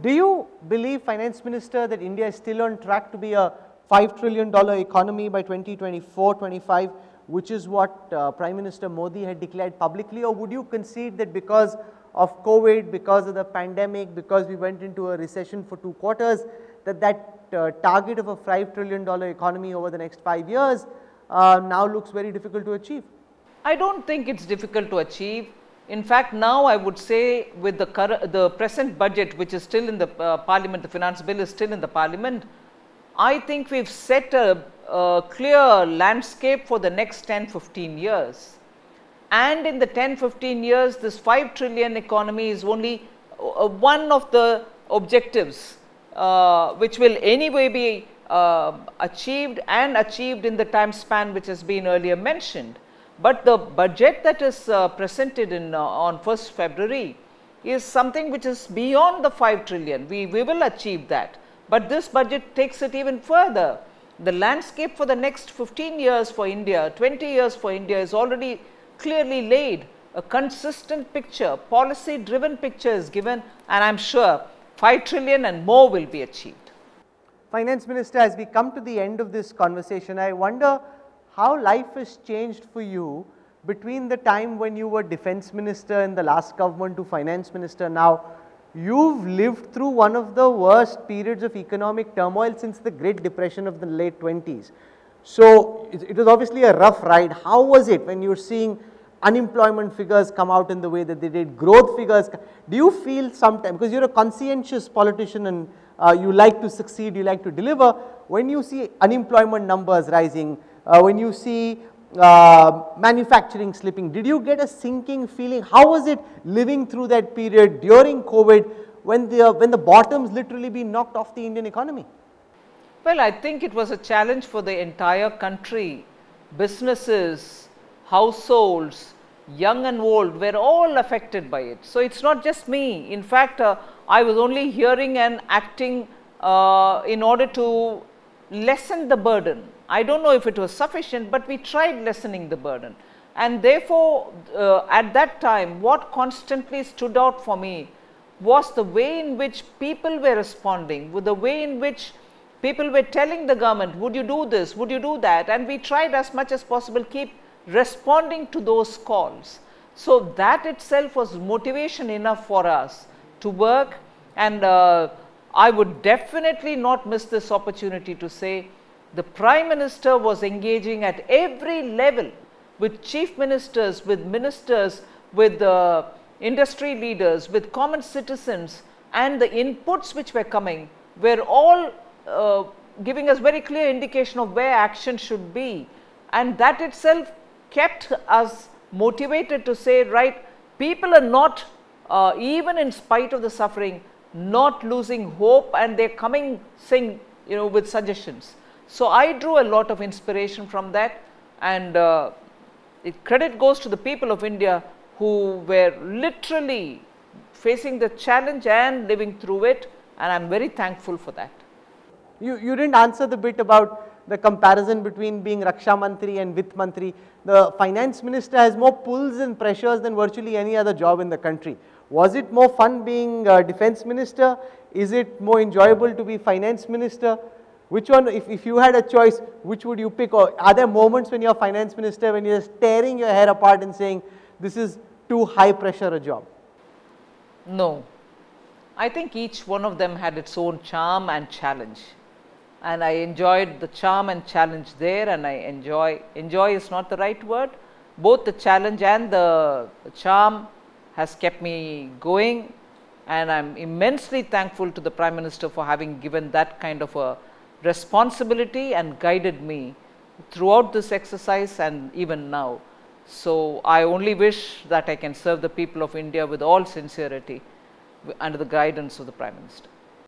Do you believe, Finance Minister, that India is still on track to be a $5 trillion economy by 2024-25, which is what Prime Minister Modi had declared publicly, or would you concede that because of COVID, because of the pandemic, because we went into a recession for 2 quarters, that target of a $5 trillion economy over the next 5 years now looks very difficult to achieve? I don't think it's difficult to achieve. In fact, now I would say with the present budget, which is still in the parliament, the finance bill is still in the parliament, I think we've set a clear landscape for the next 10-15 years. And in the 10-15 years, this 5 trillion economy is only one of the objectives which will anyway be achieved in the time span which has been earlier mentioned. But the budget that is presented on 1st February is something which is beyond the 5 trillion. We will achieve that. But this budget takes it even further. The landscape for the next 15 years for India, 20 years for India is already clearly laid. A consistent picture, policy driven picture is given, and I am sure 5 trillion and more will be achieved. Finance Minister, as we come to the end of this conversation, I wonder how life has changed for you between the time when you were Defence Minister in the last government to Finance Minister now. You've lived through one of the worst periods of economic turmoil since the Great Depression of the late 20s. So, it was obviously a rough ride. How was it when you're seeing unemployment figures come out in the way that they did, growth figures? Do you feel sometimes, because you're a conscientious politician and you like to succeed, you like to deliver, when you see unemployment numbers rising, when you see manufacturing slipping, did you get a sinking feeling? How was it living through that period during COVID when the bottoms literally been knocked off the Indian economy? Well, I think it was a challenge for the entire country. Businesses, households, young and old were all affected by it. So, it's not just me. In fact, I was only hearing and acting in order to lessen the burden. I don't know if it was sufficient, but we tried lessening the burden. And therefore, at that time, what constantly stood out for me was the way in which people were responding, with the way in which people were telling the government, would you do this, would you do that? And we tried as much as possible keep responding to those calls. So, that itself was motivation enough for us to work, and I would definitely not miss this opportunity to say the Prime Minister was engaging at every level with chief ministers, with ministers, with industry leaders, with common citizens, and the inputs which were coming were all giving us very clear indication of where action should be, and that itself kept us motivated to say, right, people are not, even in spite of the suffering, not losing hope, and they're coming saying, with suggestions. So, I drew a lot of inspiration from that, and credit goes to the people of India who were literally facing the challenge and living through it, and I am very thankful for that. You didn't answer the bit about the comparison between being Raksha Mantri and Vitt Mantri. The Finance Minister has more pulls and pressures than virtually any other job in the country. Was it more fun being Defence Minister? Is it more enjoyable to be Finance Minister? Which one, if you had a choice, which would you pick? Or are there moments when you're Finance Minister when you're tearing your hair apart and saying, this is too high pressure a job? No. I think each one of them had its own charm and challenge. And I enjoyed the charm and challenge there, and I enjoy is not the right word. Both the challenge and the charm has kept me going, and I'm immensely thankful to the Prime Minister for having given that kind of a responsibility and guided me throughout this exercise and even now. So, I only wish that I can serve the people of India with all sincerity under the guidance of the Prime Minister.